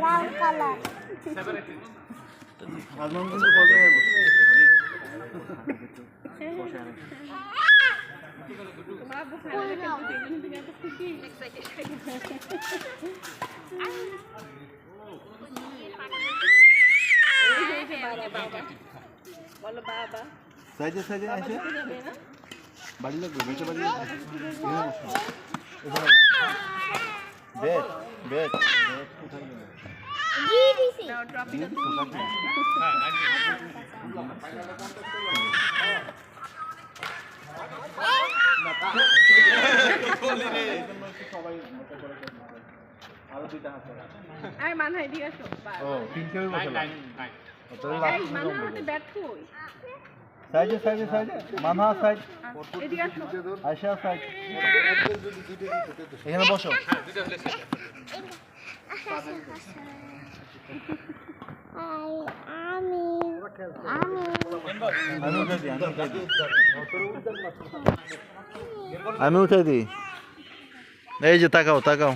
লাল colour Ajman কিন্তু photo নিয়ে বসে তোমার আব্বু ফাইনালে খেলতে দিবেন তুমি এত খুশি এক্সাইটেড বলো বাবা সাইজে সাইজে আসে বাড়ি লাগবে বেঁচে বাড়ি বেট বেট কোথায় গেল নাও ট্রফিটা আরো দুইটা হাতে আই মানহাই দিয়ে আসো ও তিন কেউ বসে এই মানহার হাতে ব্যাট কই সাইজে সাইজে সাইজে মামা সাইজ এদিকে আসো আয়শা সাইজ এখানে বসো আমি উঠাই দিই এই যে তাকাও তাকাও